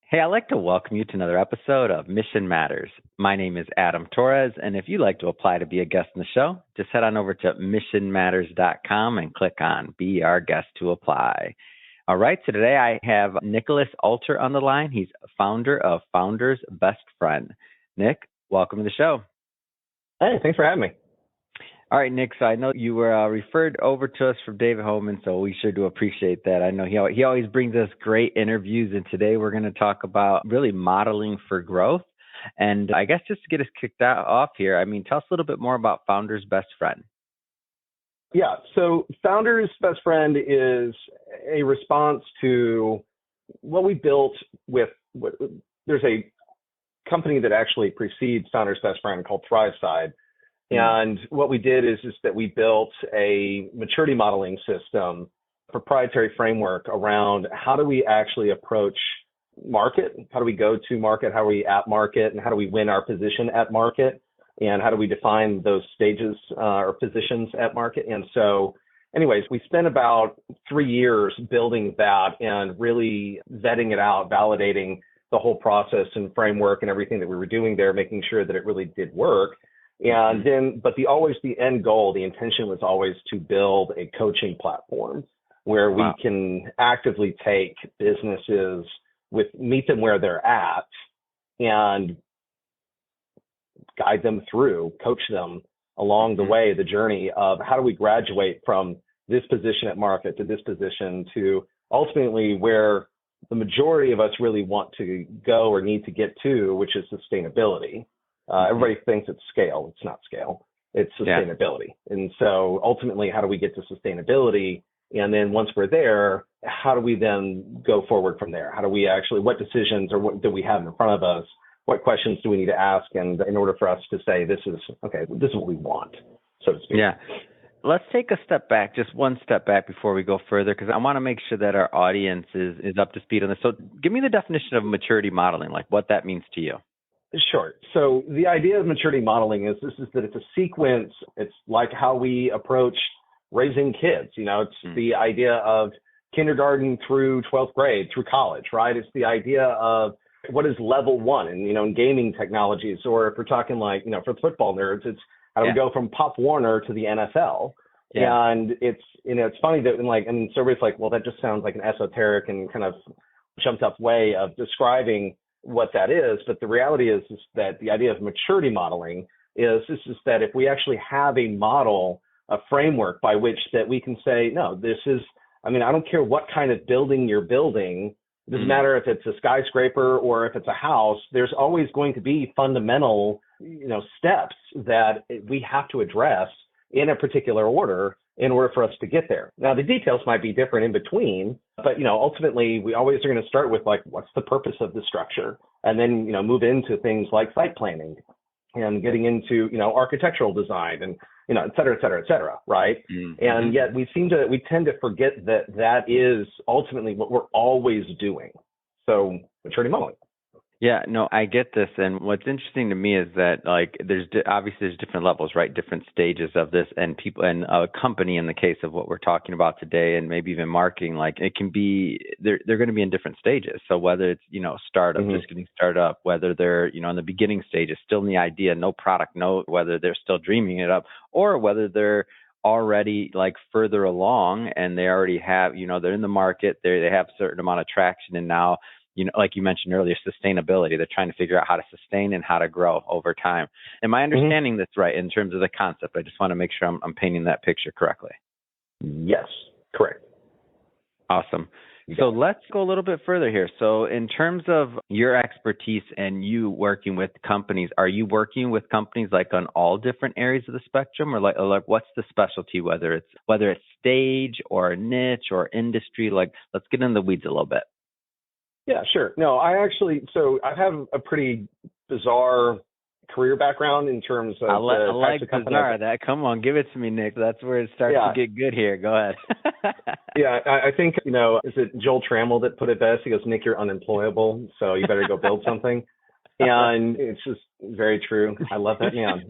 Hey, I'd like to welcome you to another episode of Mission Matters. My name is Adam Torres, and if you'd like to apply to be a guest in the show, just head on over to missionmatters.com and click on Be Our Guest to apply. All right, so today I have Nicholas Alter on the line. He's founder of Founder's Best Friend. Nick, welcome to the show. Hey, thanks for having me. All right, Nick, so I know you were referred over to us from David Holman, so we sure do appreciate that. I know he always brings us great interviews, and today we're going to talk about really modeling for growth. And I guess just to get us kicked off here, tell us a little bit more about Founder's Best Friend. Yeah, so Founder's Best Friend is a response to what we built with, there's a company that actually precedes Founder's Best Friend called ThriveSide. And what we did is that we built a maturity modeling system, proprietary framework around how do we actually approach market, how do we go to market, how are we at market, and how do we win our position at market, and how do we define those stages or positions at market. And so anyways, we spent about 3 years building that and really vetting it out, validating the whole process and framework and everything that we were doing there, making sure that it really did work. And then, but the end goal, the intention was always to build a coaching platform where we can actively take businesses meet them where they're at and guide them through, coach them along the way, the journey of how do we graduate from this position at market to this position to ultimately where the majority of us really want to go or need to get to, which is sustainability. Everybody thinks it's scale. It's not scale. It's sustainability. Yeah. And so ultimately, how do we get to sustainability? And then once we're there, how do we then go forward from there? How do we actually, what decisions or what do we have in front of us? What questions do we need to ask? And in order for us to say, this is what we want, so to speak. Yeah. Let's take a step back, just one step back before we go further, because I want to make sure that our audience is up to speed on this. So give me the definition of maturity modeling, like what that means to you. Sure. So the idea of maturity modeling is that it's a sequence. It's like how we approach raising kids. It's the idea of kindergarten through 12th grade through college, right? It's the idea of what is level one and, in gaming technologies, or if we're talking like, for football nerds, it's how do we go from Pop Warner to the NFL? Yeah. And it's funny that and so everybody's like, well, that just sounds like an esoteric and kind of jumped up way of describing what that is. But the reality is that the idea of maturity modeling is that if we actually have a model, a framework by which that we can say, no, this is, I don't care what kind of building you're building. It doesn't matter if it's a skyscraper or if it's a house, there's always going to be fundamental, steps that we have to address in a particular order in order for us to get there. Now, the details might be different in between, but, ultimately we always are going to start with what's the purpose of the structure? And then, move into things like site planning and getting into, architectural design and, et cetera, right? Mm-hmm. And yet we tend to forget that is ultimately what we're always doing. So maturity modeling. Yeah, no, I get this. And what's interesting to me is that there's different levels, right? Different stages of this, and people and a company in the case of what we're talking about today, and maybe even marketing, it can be, they're going to be in different stages. So whether it's, startup, just getting started up, whether they're, in the beginning stages, still in the idea, no product, whether they're still dreaming it up, or whether they're already further along and they already have, they're in the market, they have a certain amount of traction, and now, like you mentioned earlier, sustainability. They're trying to figure out how to sustain and how to grow over time. Am I understanding this right in terms of the concept? I just want to make sure I'm painting that picture correctly. Yes, correct. Awesome. So let's go a little bit further here. So in terms of your expertise and you working with companies, are you working with companies on all different areas of the spectrum, or what's the specialty, whether it's stage or niche or industry? Let's get in the weeds a little bit. Yeah, sure. No, I have a pretty bizarre career background in terms of I like bizarre. That, come on, give it to me, Nick. That's where it starts to get good here. Go ahead. Yeah, I think, is it Joel Trammell that put it best? He goes, Nick, you're unemployable, so you better go build something. And it's just very true. I love that man.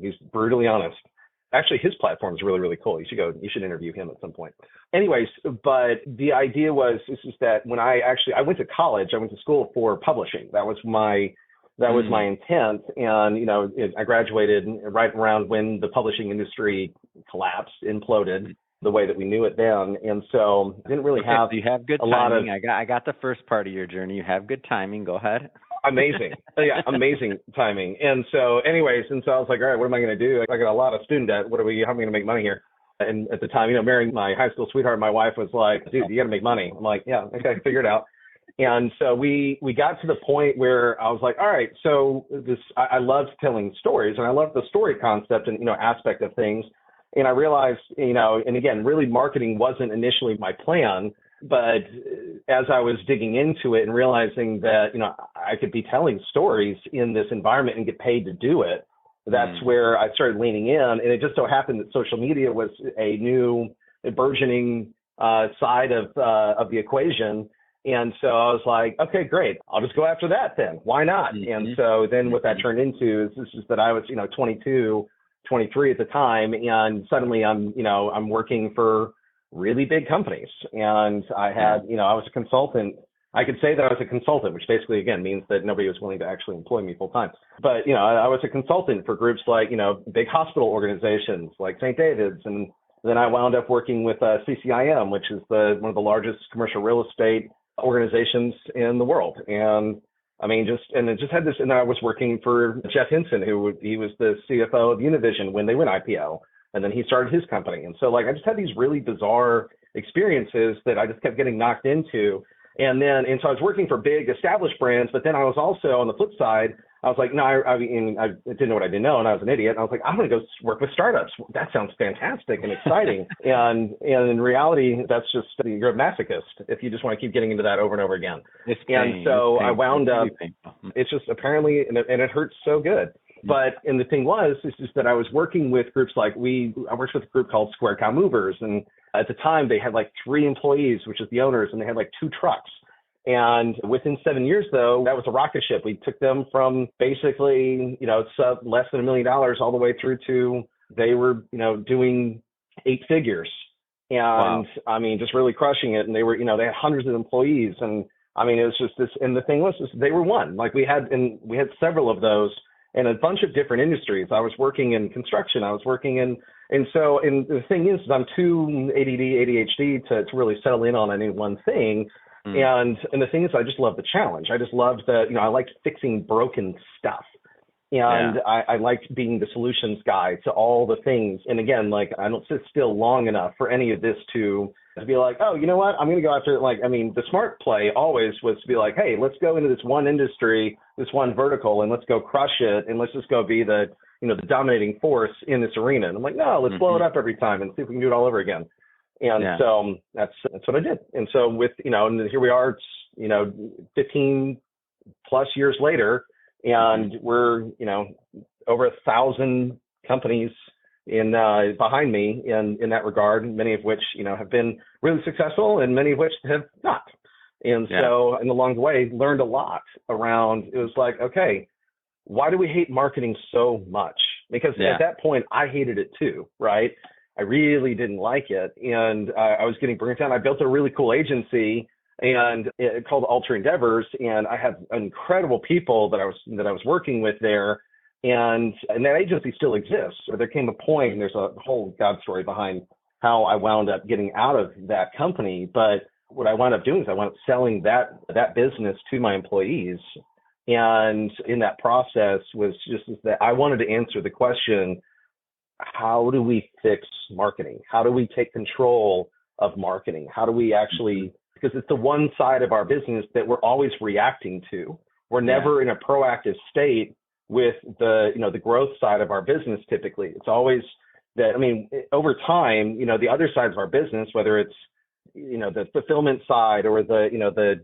He's brutally honest. Actually, his platform is really, really cool. You should interview him at some point. Anyways, but the idea was, this is that when I went to college, I went to school for publishing. That was my intent. And, I graduated right around when the publishing industry collapsed, imploded the way that we knew it then. And so I didn't really have, so you have good timing. I got the first part of your journey. You have good timing. Go ahead. Amazing. Yeah, amazing timing. And so anyways, I was like, all right, what am I going to do? I got a lot of student debt. How am I going to make money here? And at the time, marrying my high school sweetheart, my wife was like, dude, you got to make money. I'm like, yeah, okay, figure it out. And so we got to the point where I was like, all right, so I loved telling stories, and I loved the story concept and, aspect of things. And I realized, and again, really marketing wasn't initially my plan. But as I was digging into it and realizing that, I could be telling stories in this environment and get paid to do it, that's where I started leaning in. And it just so happened that social media was a new burgeoning side of the equation. And so I was like, okay, great. I'll just go after that then. Why not? And so then what that turned into is that I was, 22, 23 at the time. And suddenly I'm working for really big companies. And I had, I was a consultant. I could say that I was a consultant, which basically, again, means that nobody was willing to actually employ me full time. But, I was a consultant for groups like, big hospital organizations like St. David's. And then I wound up working with CCIM, which is one of the largest commercial real estate organizations in the world. And it just had this, and I was working for Jeff Henson, he was the CFO of Univision when they went IPO. And then he started his company. And so I just had these really bizarre experiences that I just kept getting knocked into. And so I was working for big established brands, but then I was also on the flip side, I was like, no, I didn't know what I didn't know. And I was an idiot. And I was like, I'm going to go work with startups. That sounds fantastic and exciting. and in reality, that's just, you're a masochist if you just want to keep getting into that over and over again. So I wound up, it's just apparently, and it hurts so good. But, and the thing was, is that I was working with groups I worked with a group called Square Cow Movers. And at the time they had 3 employees, which is the owners, and they had 2 trucks. And within 7 years, though, that was a rocket ship. We took them from basically, less than $1 million all the way through to they were, doing 8 figures. And wow. Just really crushing it. And they were, they had hundreds of employees. And it was just this, and the thing was, they were one. We had several of those in a bunch of different industries. I was working in construction. I was working and the thing is, I'm too ADHD to really settle in on any one thing. And the thing is, I just love the challenge. I just loved I liked fixing broken stuff. And I liked being the solutions guy to all the things. And again, I don't sit still long enough for any of this to be like, oh, you know what? I'm going to go after it. The smart play always was to be like, hey, let's go into this one industry, this one vertical, and let's go crush it. And let's just go be the dominating force in this arena. And I'm like, no, let's blow it up every time and see if we can do it all over again. And so that's what I did. And so with, and here we are, 15 plus years later, and we're, over 1,000 companies behind me in that regard, many of which, have been really successful and many of which have not. And so, and along the way, learned a lot around, it was like, okay, why do we hate marketing so much? Because at that point, I hated it too, right? I really didn't like it. And I was getting burnt out. I built a really cool agency and called Alter Endeavors. And I had incredible people that I was working with there. And that agency still exists. So there came a point, and there's a whole God story behind how I wound up getting out of that company. But what I wound up doing is I wound up selling that business to my employees. And in that process was just that I wanted to answer the question, how do we fix marketing? How do we take control of marketing? How do we actually, because it's the one side of our business that we're always reacting to. We're never in a proactive state with the growth side of our business. Typically, it's always that, over time, the other sides of our business, whether it's, the fulfillment side or the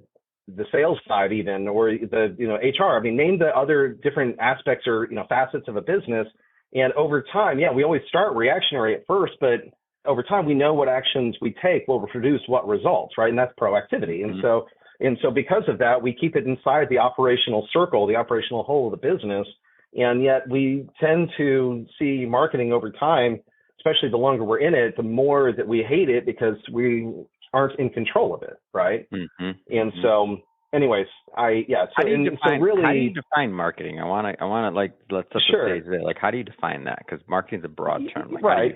sales side even, or the HR, name the other different aspects or, facets of a business. And over time, we always start reactionary at first, but over time, we know what actions we take will produce what results, right? And that's proactivity. And so because of that, we keep it inside the operational circle, the operational whole of the business. And yet we tend to see marketing over time especially the longer we're in it, the more that we hate it because we aren't in control of it, right? Mm-hmm. And so, anyways, How do you define, really, how do you define marketing? I want to like, let's set the stage there. Like, how do you define that? Because marketing is a broad term. Like, right.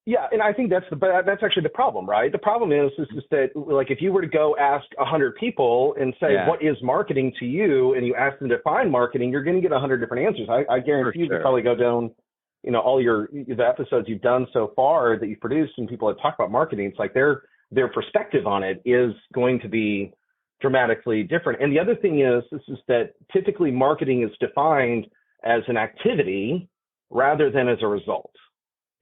Yeah, and I think that's actually the problem, right? The problem is that, like, if you were to go ask 100 people and say, what is marketing to you, and you ask them to define marketing, you're going to get 100 different answers. I guarantee you could probably go down, all the episodes you've done so far that you've produced and people that talk about marketing. It's like their perspective on it is going to be dramatically different. And the other thing is that typically marketing is defined as an activity rather than as a result.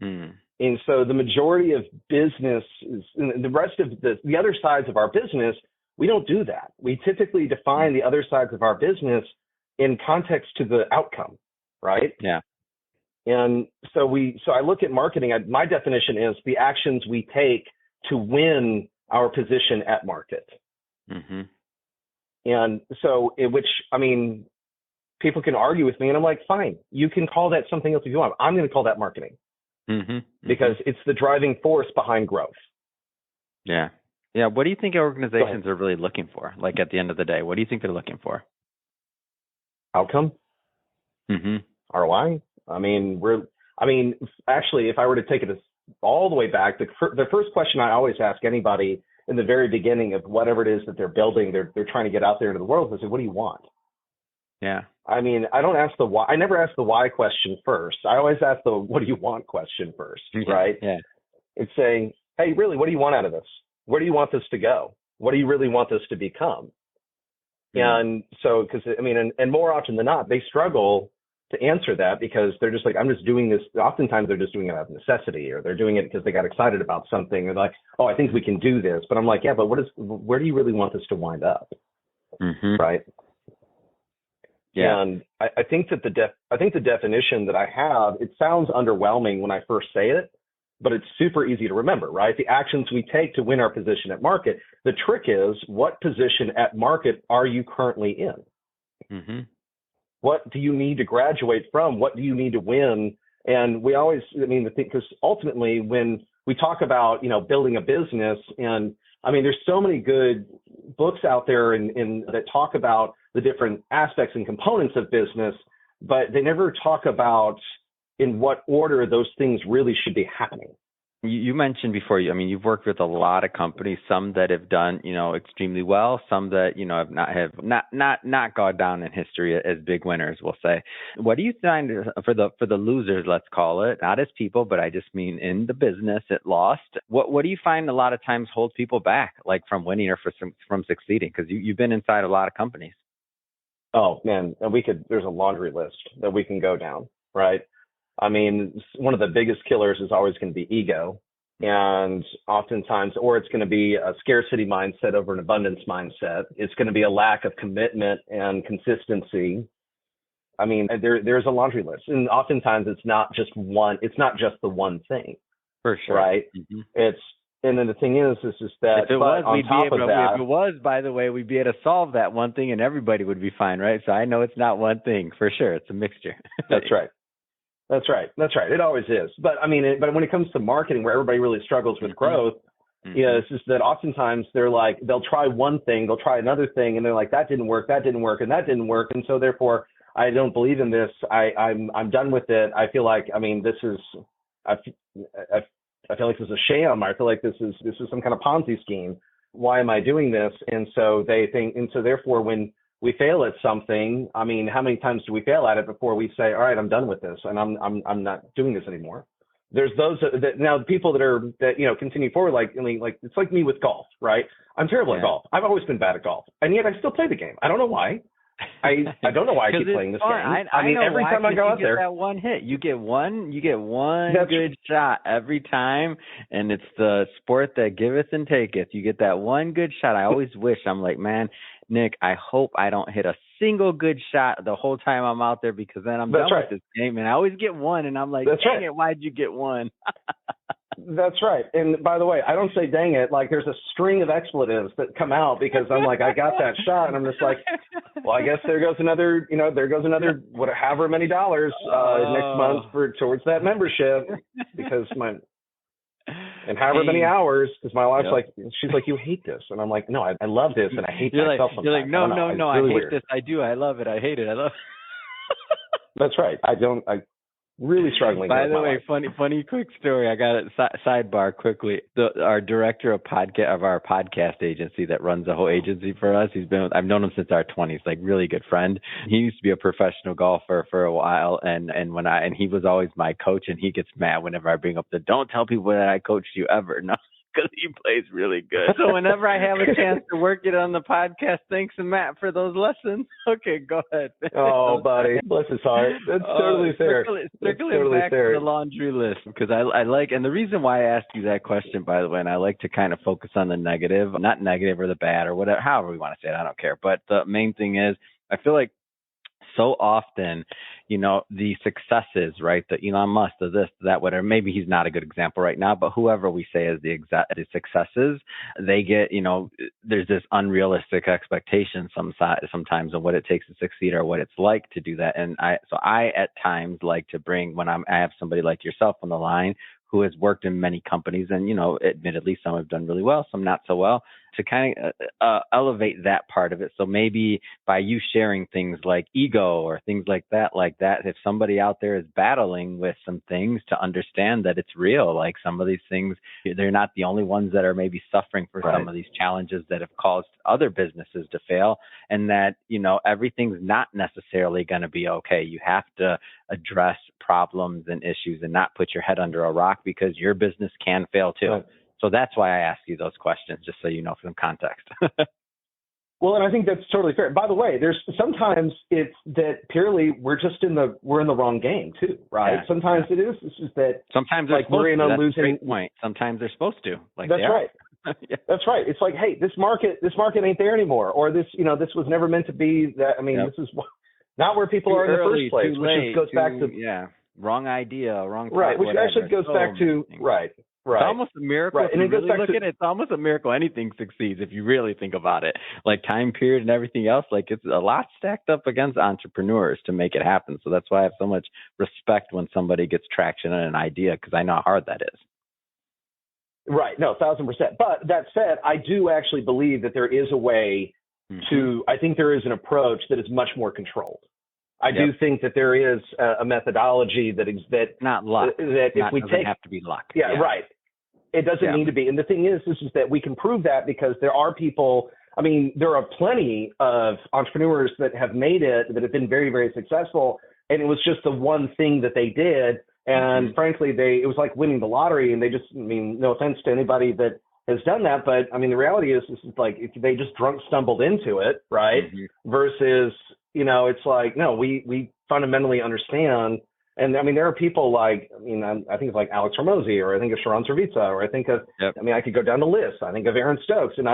Mm. And so the majority of business is, and the rest of the other sides of our business, we don't do that. We typically define the other sides of our business in context to the outcome, right? Yeah. And so I look at marketing, my definition is the actions we take to win our position at market. Mm-hmm. And so, people can argue with me, and I'm like, fine, you can call that something else if you want. I'm going to call that marketing. Mm-hmm. Because it's the driving force behind growth. Yeah. Yeah. What do you think organizations are really looking for? Like at the end of the day, what do you think they're looking for? Outcome. Mm-hmm. ROI. Actually, if I were to take it all the way back, the first question I always ask anybody in the very beginning of whatever it is that they're building, they're trying to get out there into the world, is, what do you want? Yeah. I don't ask the why. I never ask the why question first. I always ask the what do you want question first, right? Yeah. It's saying, hey, really, what do you want out of this? Where do you want this to go? What do you really want this to become? Mm-hmm. And so, and more often than not, they struggle to answer that because they're just like, I'm just doing this. Oftentimes they're just doing it out of necessity, or they're doing it because they got excited about something. Or like, oh, I think we can do this. But I'm like, yeah, but where do you really want this to wind up? Mm-hmm. Right. Yeah. And I think that the definition that I have, it sounds underwhelming when I first say it, but it's super easy to remember, right? The actions we take to win our position at market. The trick is, what position at market are you currently in? Mm-hmm. What do you need to graduate from? What do you need to win? And we always, because ultimately when we talk about, building a business, and there's so many good books out there that talk about the different aspects and components of business, but they never talk about in what order those things really should be happening. You mentioned before, you've worked with a lot of companies, some that have done, extremely well, some that, have not gone down in history as big winners, we'll say. What do you find for the losers, let's call it, not as people, but I just mean in the business at lost? What do you find a lot of times holds people back, like from winning or from succeeding? Because you've been inside a lot of companies. Oh man, and there's a laundry list that we can go down, right? One of the biggest killers is always going to be ego. And oftentimes, or it's going to be a scarcity mindset over an abundance mindset. It's going to be a lack of commitment and consistency. There's a laundry list. And oftentimes it's not just the one thing. For sure. Right? Mm-hmm. And then the thing is that if it was, by the way, we'd be able to solve that one thing and everybody would be fine, right? So I know it's not one thing for sure. It's a mixture. That's right. That's right. It always is. But but when it comes to marketing, where everybody really struggles with growth, it's just that oftentimes they'll try one thing, they'll try another thing, and they're like, that didn't work, and that didn't work, and so therefore I don't believe in this. I'm done with it. I feel like this is I feel like this is a sham. I feel like this is some kind of Ponzi scheme. Why am I doing this? And so they think, and so therefore when we fail at something, how many times do we fail at it before we say, all right, I'm done with this and I'm not doing this anymore? There's those that now the people that continue forward, like it's like me with golf, right? I'm terrible at golf. I've always been bad at golf, and yet I still play the game. I don't know why. I don't know why I keep playing this game. I know every time I go out there, that one hit, you get one good shot every time, and it's the sport that giveth and taketh. You get that one good shot. I always wish, I'm like, man, Nick, I hope I don't hit a single good shot the whole time I'm out there, because then I'm done with this game. And I always get one, and I'm like, dang it, why'd you get one? That's right. And by the way, I don't say dang it. Like there's a string of expletives that come out because I'm like, I got that shot. And I'm just like, well, I guess there goes another, however many dollars next month towards that membership because and however many hours, because my wife's like, she's like, you hate this. And I'm like, no, I love this and I hate myself sometimes. You're like, no, I hate weird. this. I do. I love it. I hate it. I love it. That's right. I really struggling. By the way, funny quick story. I got a sidebar quickly. Our director of our podcast agency that runs the whole agency for us. I've known him since our 20s, like really good friend. He used to be a professional golfer for a while, and he was always my coach. And he gets mad whenever I bring up don't tell people that I coached you ever. No. Because he plays really good. So whenever I have a chance to work it on the podcast, thanks to Matt for those lessons. Okay, go ahead. Oh, buddy. Bless his heart. That's totally fair. Circling back to the laundry list, because I like, and the reason why I asked you that question, by the way, and I like to kind of focus on the negative, not negative or the bad or whatever, however we want to say it, I don't care. But the main thing is, I feel like so often, the successes, right? The Elon Musk, the this, that, whatever. Maybe he's not a good example right now, but whoever we say is the successes, they get, there's this unrealistic expectation sometimes of what it takes to succeed or what it's like to do that. And I at times like to bring I have somebody like yourself on the line who has worked in many companies and, admittedly, some have done really well, some not so well, to kind of elevate that part of it. So maybe by you sharing things like ego or things like that, if somebody out there is battling with some things, to understand that it's real, like some of these things, they're not the only ones that are maybe suffering for some of these challenges that have caused other businesses to fail, and that, everything's not necessarily going to be okay. You have to address problems and issues and not put your head under a rock, because your business can fail too. Right. So that's why I ask you those questions, just so you know some context. Well, and I think that's totally fair. By the way, there's sometimes it's that purely we're in the wrong game too, right? Yeah. Sometimes it is. It's just that sometimes they're we're in a losing great point. Sometimes they're supposed to. That's right. Yeah. That's right. It's like, hey, this market ain't there anymore, or this was never meant to be that. I mean, This is not where people are in the first place, which goes back to wrong idea, wrong thought, right, which whatever. Actually goes back to right. Right. It's almost a miracle. Right. And if you really look at it, it's almost a miracle anything succeeds if you really think about it. Like time period and everything else, like it's a lot stacked up against entrepreneurs to make it happen. So that's why I have so much respect when somebody gets traction on an idea, because I know how hard that is. Right. No, 1,000%. But that said, I do actually believe that there is a way I think there is an approach that is much more controlled. I do think that there is a methodology that not luck. That if we doesn't have to be luck. Yeah, right. It doesn't need to be. And the thing is that we can prove that because there are people. I mean, there are plenty of entrepreneurs that have made it, that have been very, very successful, and it was just the one thing that they did. And frankly, it was like winning the lottery. And they just, I mean, no offense to anybody that has done that, but I mean, the reality is like if they just drunk stumbled into it, right? Versus, it's like, no, we fundamentally understand. And I mean, there are people like, I think of like Alex Hormozi, or I think of Sharon Serviza, or I think of, I could go down the list. I think of Aaron Stokes. And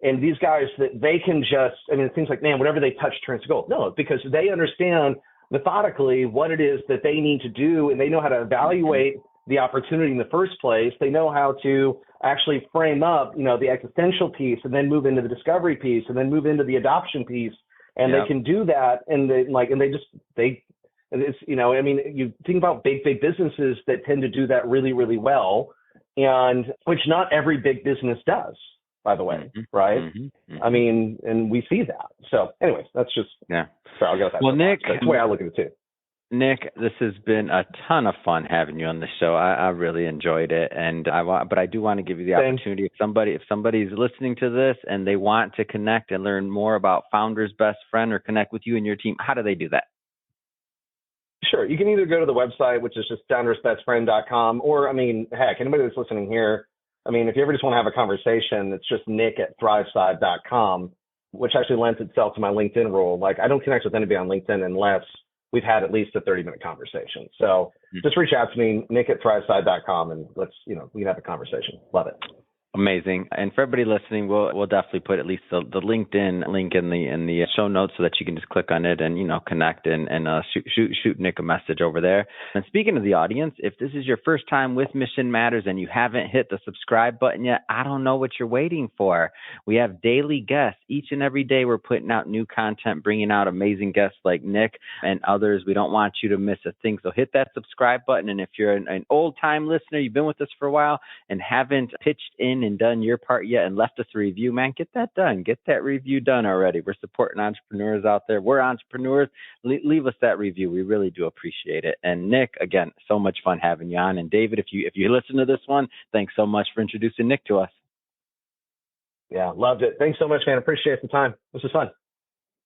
and these guys that they can just, it seems like, man, whatever they touch turns to gold. No, because they understand methodically what it is that they need to do, and they know how to evaluate the opportunity in the first place. They know how to actually frame up, the existential piece, and then move into the discovery piece, and then move into the adoption piece. And they can do that. And it's, you think about big businesses that tend to do that really, really well, and which not every big business does, by the way. Right. And we see that. So anyways, that's just, sorry, I'll go with that. Well, Nick, that's the way I look at it too. Nick, this has been a ton of fun having you on the show. I really enjoyed it, but I do want to give you the opportunity. If somebody's listening to this and they want to connect and learn more about Founder's Best Friend or connect with you and your team, how do they do that? Sure. You can either go to the website, which is just foundersbestfriend.com, or heck, anybody that's listening here, if you ever just want to have a conversation, it's just nick@thriveside.com, which actually lends itself to my LinkedIn rule. Like, I don't connect with anybody on LinkedIn unless we've had at least a 30-minute conversation. So just reach out to me, nick@thriveside.com, and let's, we can have a conversation. Love it. Amazing. And for everybody listening, we'll definitely put at least the LinkedIn link in the show notes so that you can just click on it and connect and shoot Nick a message over there. And speaking of the audience, if this is your first time with Mission Matters and you haven't hit the subscribe button yet, I don't know what you're waiting for. We have daily guests each and every day. We're putting out new content, bringing out amazing guests like Nick and others. We don't want you to miss a thing. So hit that subscribe button. And if you're an old time listener, you've been with us for a while and haven't pitched in and done your part yet and left us a review, man, get that done. Get that review done already. We're supporting entrepreneurs out there. We're entrepreneurs. Leave us that review. We really do appreciate it. And Nick, again, so much fun having you on. And David, if you listen to this one, thanks so much for introducing Nick to us. Yeah, loved it. Thanks so much, man. Appreciate the time. This was fun.